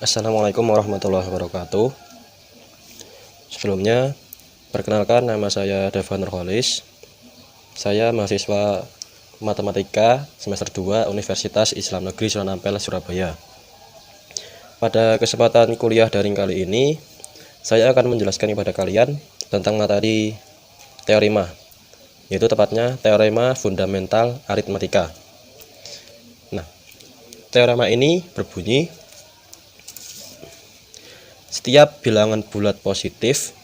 Assalamualaikum warahmatullahi wabarakatuh. Sebelumnya, perkenalkan nama saya Devan Nurholis. Saya mahasiswa Matematika semester 2 Universitas Islam Negeri Sunan Ampel, Surabaya. Pada kesempatan kuliah daring kali ini, saya akan menjelaskan kepada kalian tentang materi teorema, yaitu tepatnya teorema fundamental aritmatika. Nah, teorema ini berbunyi, setiap bilangan bulat positif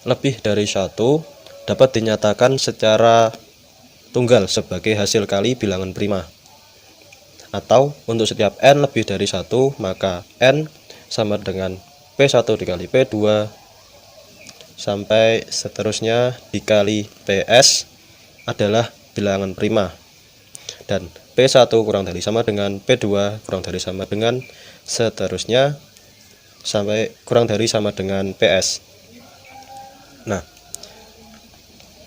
lebih dari satu dapat dinyatakan secara tunggal sebagai hasil kali bilangan prima. Atau untuk setiap n lebih dari satu, maka n sama dengan P1 dikali P2 sampai seterusnya dikali PS adalah bilangan prima. Dan P1 kurang dari sama dengan P2 kurang dari sama dengan seterusnya sampai kurang dari sama dengan PS. Nah,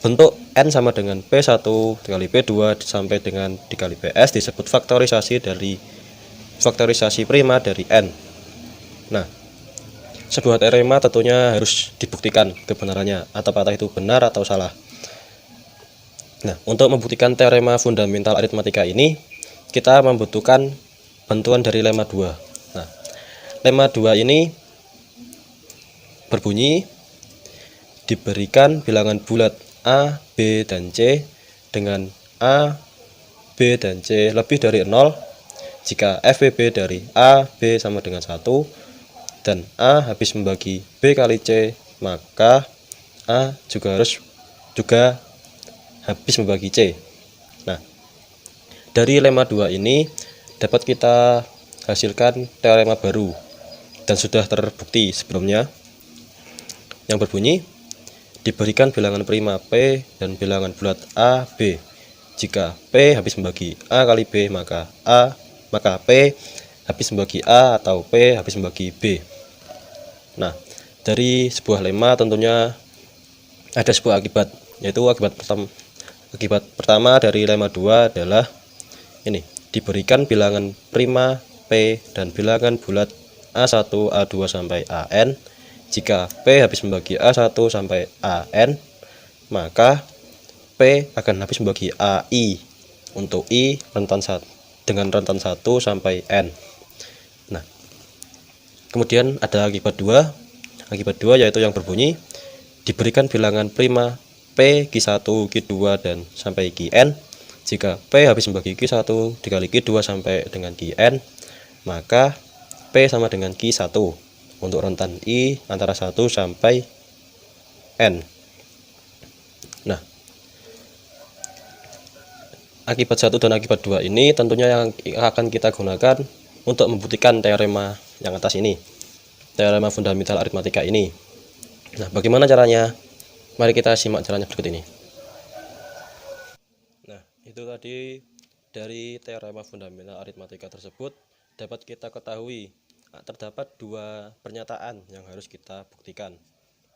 bentuk n sama dengan P1 dikali P2 sampai dengan dikali PS disebut faktorisasi prima dari n. Nah, sebuah teorema tentunya harus dibuktikan kebenarannya, atau apakah itu benar atau salah. Nah, untuk membuktikan teorema fundamental aritmatika ini, kita membutuhkan bantuan dari lemma 2. Nah, lemma 2 ini berbunyi, diberikan bilangan bulat A, B, dan C dengan A, B, dan C lebih dari 0 jika FBB dari A, B sama dengan 1 dan A habis membagi B kali C, maka A juga habis membagi C. Nah, dari lemma 2 ini dapat kita hasilkan teorema baru dan sudah terbukti sebelumnya, yang berbunyi, diberikan bilangan prima P dan bilangan bulat A, B. Jika P habis membagi A kali B, maka P habis membagi A atau P habis membagi B. Nah, dari sebuah lemma tentunya ada sebuah akibat, yaitu akibat pertama dari lemma 2 adalah ini, diberikan bilangan prima P dan bilangan bulat A1, A2 sampai AN. Jika P habis membagi A1 sampai AN, maka P akan habis membagi AI untuk I dengan rentan 1 sampai N. Nah, kemudian ada akibat 2. Akibat 2 yaitu yang berbunyi, diberikan bilangan prima P, Q1, Q2 dan sampai Qn. Jika P habis membagi Q1 dikali Q2 sampai dengan Qn, maka P sama dengan Q1 untuk rentan I antara 1 sampai N. Nah, akibat 1 dan akibat 2 ini tentunya yang akan kita gunakan untuk membuktikan teorema yang atas ini, teorema fundamental aritmatika ini. Nah, bagaimana caranya? Mari kita simak caranya berikut ini. Nah, itu tadi dari teorema fundamental aritmatika tersebut dapat kita ketahui terdapat dua pernyataan yang harus kita buktikan.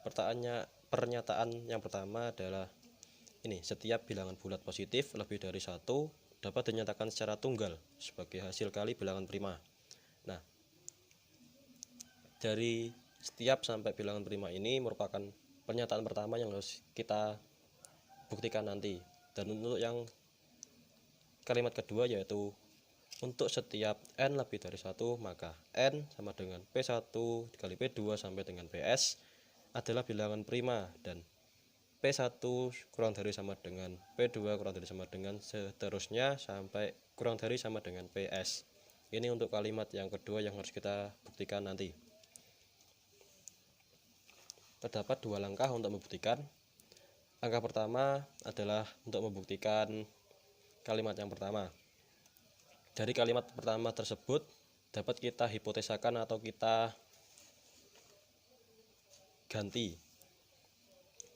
Pernyataan yang pertama adalah ini, setiap bilangan bulat positif lebih dari satu dapat dinyatakan secara tunggal sebagai hasil kali bilangan prima. Nah, dari setiap sampai bilangan prima ini merupakan pernyataan pertama yang harus kita buktikan nanti. Dan untuk yang kalimat kedua yaitu untuk setiap n lebih dari 1, maka n sama dengan P1 dikali P2 sampai dengan PS adalah bilangan prima dan P1 kurang dari sama dengan P2 kurang dari sama dengan seterusnya sampai kurang dari sama dengan PS. Ini untuk kalimat yang kedua yang harus kita buktikan nanti. Terdapat dua langkah untuk membuktikan. Langkah pertama adalah untuk membuktikan kalimat yang pertama. Dari kalimat pertama tersebut dapat kita hipotesakan atau kita ganti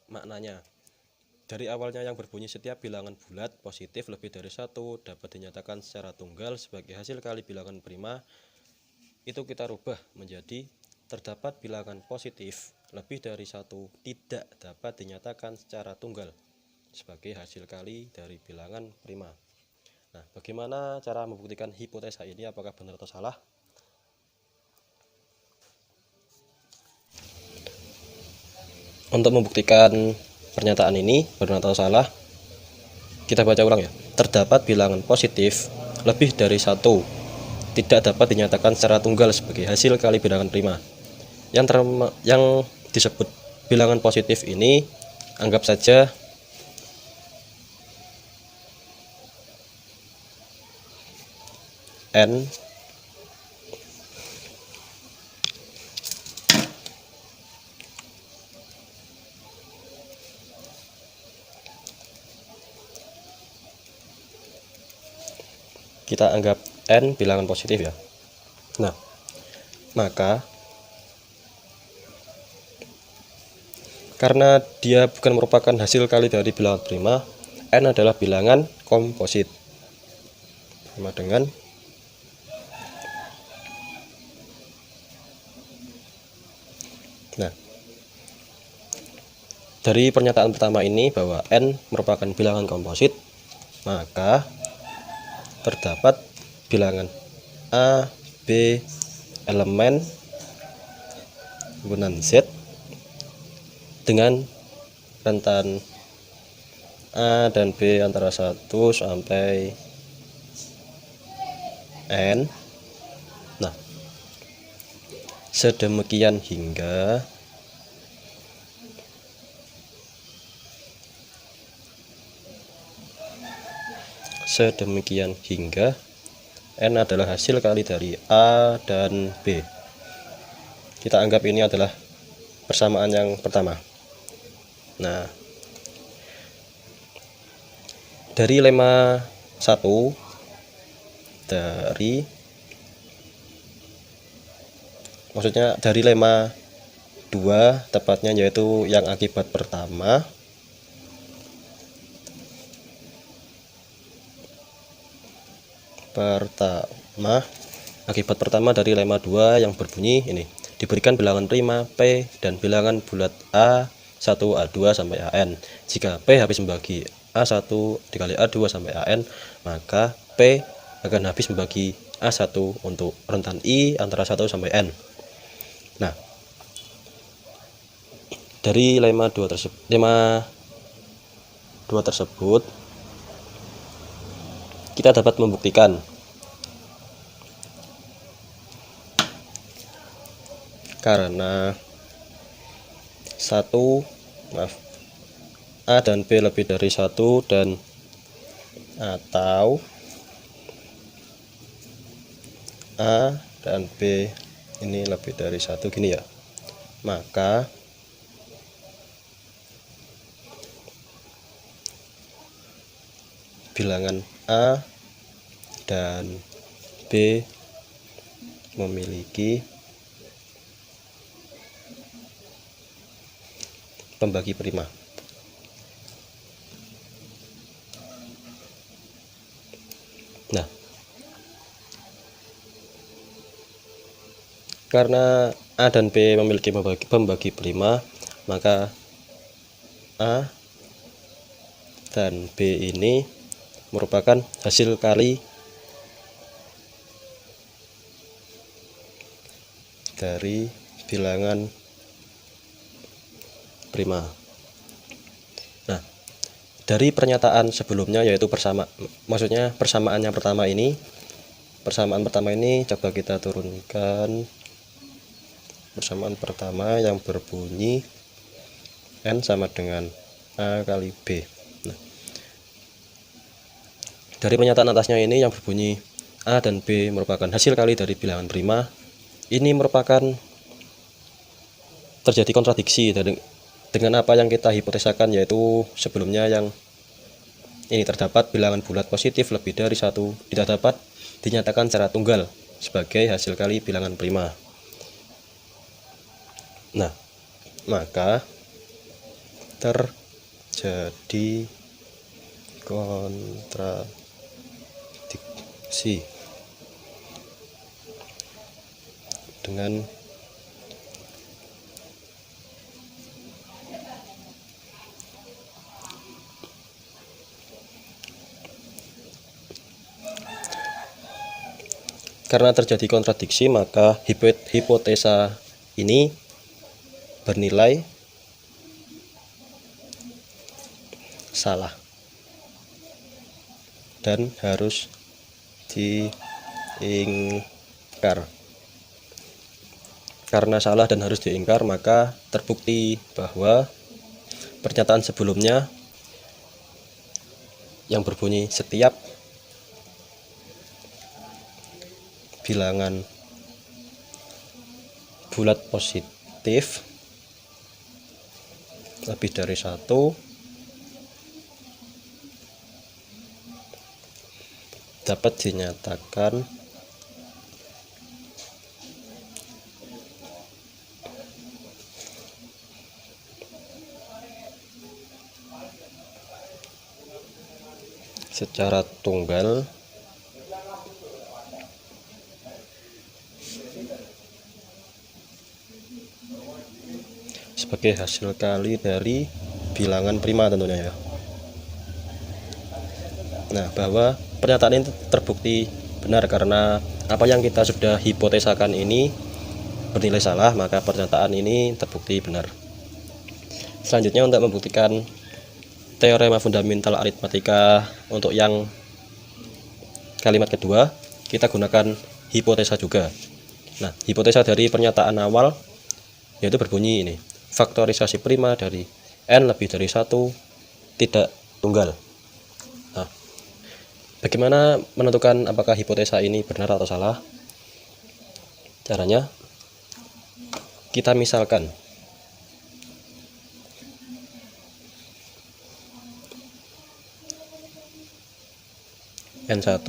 maknanya. Dari awalnya yang berbunyi setiap bilangan bulat positif lebih dari satu dapat dinyatakan secara tunggal sebagai hasil kali bilangan prima, itu kita rubah menjadi terdapat bilangan positif lebih dari satu tidak dapat dinyatakan secara tunggal sebagai hasil kali dari bilangan prima. Nah, bagaimana cara membuktikan hipotesa ini, apakah benar atau salah? Untuk membuktikan pernyataan ini benar atau salah, kita baca ulang ya. Terdapat bilangan positif lebih dari satu tidak dapat dinyatakan secara tunggal sebagai hasil kali bilangan prima. Yang disebut bilangan positif ini anggap saja n kita anggap n bilangan positif ya. Nah, maka karena dia bukan merupakan hasil kali dari bilangan prima, n adalah bilangan komposit. Sama dengan nah, dari pernyataan pertama ini bahwa n merupakan bilangan komposit, maka terdapat bilangan A, B, elemen himpunan Z dengan rentan A dan B antara 1 sampai N. Nah, sedemikian hingga N adalah hasil kali dari A dan B. Kita anggap ini adalah persamaan yang pertama. Nah, dari lemma 1 dari lemma 2 tepatnya, yaitu yang akibat pertama, akibat pertama dari lemma 2 yang berbunyi ini: diberikan bilangan prima P dan bilangan bulat A1, A2 sampai AN. Jika P habis membagi A1 dikali A2 sampai AN, maka P akan habis membagi A1 untuk rentan I antara 1 sampai N. Nah, dari lemma 2 tersebut kita dapat membuktikan karena A dan B lebih dari 1 dan atau A dan B ini lebih dari 1 gini ya, maka bilangan A dan B memiliki pembagi prima. Nah, karena A dan B memiliki pembagi prima, maka A dan B ini merupakan hasil kali dari bilangan prima. Nah, dari pernyataan sebelumnya, yaitu persamaan pertama ini coba kita turunkan. Persamaan pertama yang berbunyi N sama dengan A kali B. Nah, dari pernyataan atasnya ini yang berbunyi A dan B merupakan hasil kali dari bilangan prima, ini merupakan terjadi kontradiksi dengan apa yang kita hipotesakan, yaitu sebelumnya yang ini terdapat bilangan bulat positif lebih dari 1 tidak dapat dinyatakan secara tunggal sebagai hasil kali bilangan prima. Nah, maka terjadi kontradiksi dengan karena terjadi kontradiksi, maka hipotesa ini bernilai salah dan harus diingkar. Karena salah dan harus diingkar, maka terbukti bahwa pernyataan sebelumnya yang berbunyi setiap bilangan bulat positif lebih dari 1 dapat dinyatakan secara tunggal sebagai hasil kali dari bilangan prima tentunya ya. Nah, bahwa pernyataan ini terbukti benar karena apa yang kita sudah hipotesakan ini bernilai salah, maka pernyataan ini terbukti benar. Selanjutnya, untuk membuktikan teorema fundamental aritmatika untuk yang kalimat kedua, kita gunakan hipotesa juga. Nah, hipotesa dari pernyataan awal yaitu berbunyi ini: faktorisasi prima dari n lebih dari 1 tidak tunggal. Nah, bagaimana menentukan apakah hipotesa ini benar atau salah? Caranya, kita misalkan N1,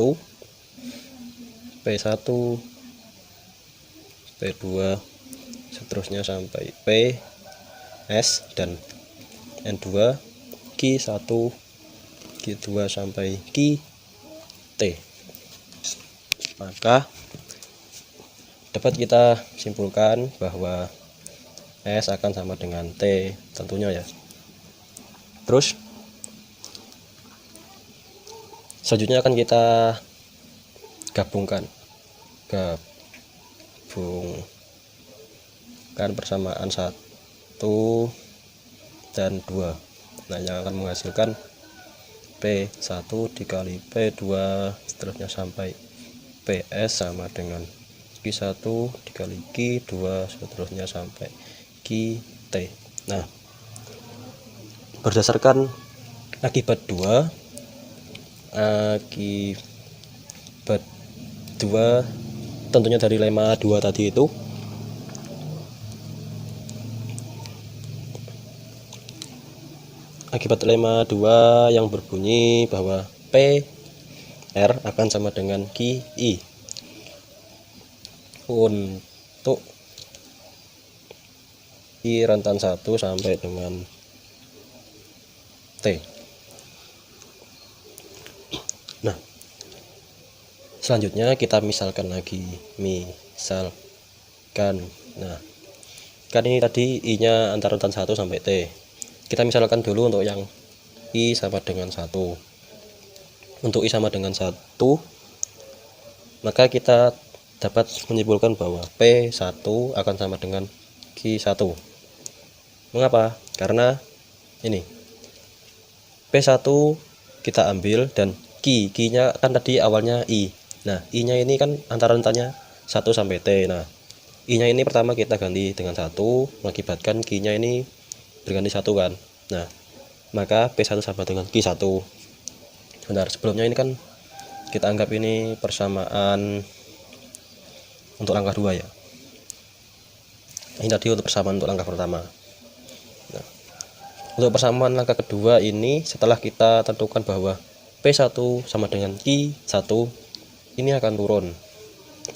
P1, P2, seterusnya sampai PS, dan N2, Q1, Q2 sampai QT. Maka dapat kita simpulkan bahwa S akan sama dengan T tentunya ya. Terus selanjutnya akan kita gabungkan persamaan 1 dan 2. Nah, yang akan menghasilkan P1 dikali P2 seterusnya sampai PS sama dengan Q1 dikali Q2 seterusnya sampai QT. Nah, berdasarkan akibat 2 tentunya dari lemma 2 tadi itu, akibat lemma 2 yang berbunyi bahwa PR akan sama dengan QI untuk I rentan 1 sampai dengan T. Nah, selanjutnya kita misalkan lagi. Nah, kan ini tadi I-nya antara rentan 1 sampai T. Kita misalkan dulu untuk yang I sama dengan 1. Untuk I sama dengan 1, maka kita dapat menyimpulkan bahwa P1 akan sama dengan Q1. Mengapa? Karena ini P1 kita ambil dan Q-nya kan tadi awalnya I. Nah, I-nya ini kan antara rentannya 1 sampai T. Nah, I-nya ini pertama kita ganti dengan 1, mengakibatkan Q-nya ini berganti 1 kan. Nah, maka P1 sama dengan Q1. Bentar, sebelumnya ini kan kita anggap ini persamaan untuk langkah 2 ya. Ini tadi untuk persamaan untuk langkah pertama. Nah, untuk persamaan langkah kedua ini, setelah kita tentukan bahwa P1 sama dengan Q1, ini akan turun,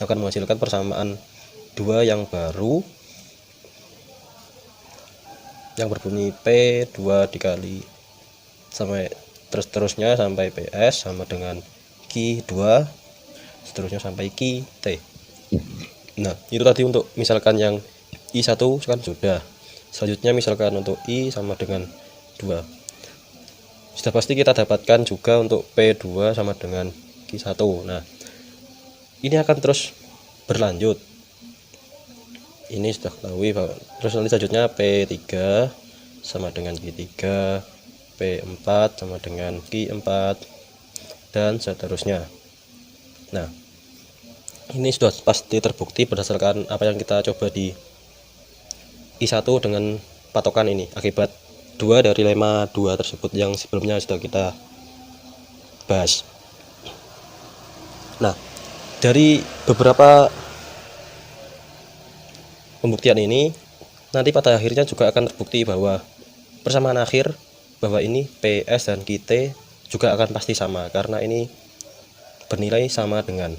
akan menghasilkan persamaan 2 yang baru yang berbunyi P2 dikali sampai terusnya sampai PS sama dengan Q2 seterusnya sampai QT. Nah, itu tadi untuk misalkan yang I1 kan sudah. Selanjutnya misalkan untuk I sama dengan 2. Sudah pasti kita dapatkan juga untuk P2 sama dengan Q1. Nah, ini akan terus berlanjut. Ini sudah ketahui bahwa terus nanti selanjutnya P3 sama dengan Q3, P4 sama dengan Q4 dan seterusnya. Nah, ini sudah pasti terbukti berdasarkan apa yang kita coba di I1 dengan patokan ini, akibat 2 dari lemma 2 tersebut yang sebelumnya sudah kita bahas. Nah, dari beberapa pembuktian ini nanti pada akhirnya juga akan terbukti bahwa persamaan akhir bahwa ini PS dan QT juga akan pasti sama, karena ini bernilai sama dengan,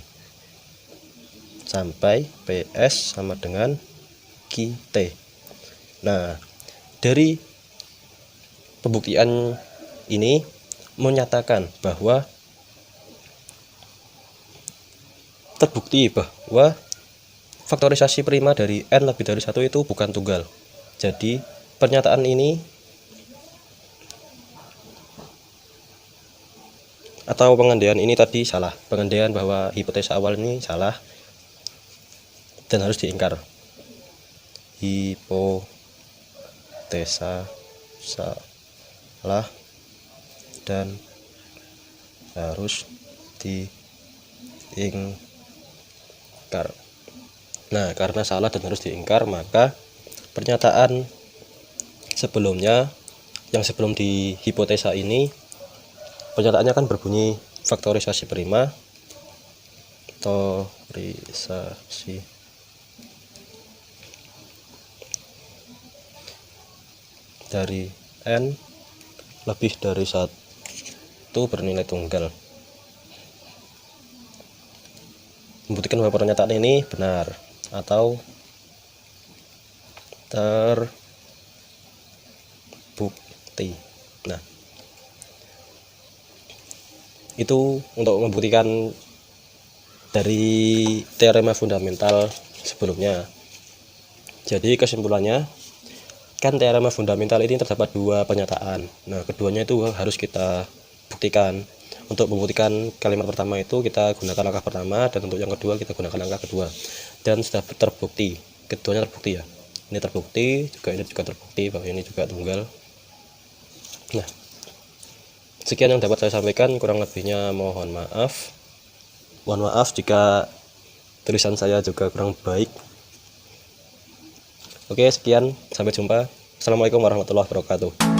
sampai PS sama dengan QT. Nah, dari pembuktian ini menyatakan bahwa terbukti bahwa faktorisasi prima dari n lebih dari 1 itu bukan tunggal. Jadi pernyataan ini atau pengandaian ini tadi salah. Pengandaian bahwa hipotesa awal ini salah dan harus diingkar. Hipotesa salah dan harus diingkar. Nah, karena salah dan harus diingkar, maka pernyataan sebelumnya yang sebelum di hipotesa ini, pernyataannya kan berbunyi faktorisasi prima dari n lebih dari 1 bernilai tunggal. Membuktikan bahwa pernyataan ini benar atau terbukti. Nah, itu untuk membuktikan dari teorema fundamental sebelumnya. Jadi kesimpulannya, kan teorema fundamental ini terdapat 2 pernyataan. Nah, keduanya itu harus kita buktikan. Untuk membuktikan kalimat pertama itu kita gunakan langkah pertama, dan untuk yang kedua kita gunakan langkah kedua. Dan sudah terbukti, keduanya terbukti ya. Ini terbukti, ini juga terbukti bahwa ini juga tunggal. Nah, sekian yang dapat saya sampaikan, kurang lebihnya mohon maaf. Mohon maaf jika tulisan saya juga kurang baik. Oke, sekian, sampai jumpa. Assalamualaikum warahmatullahi wabarakatuh.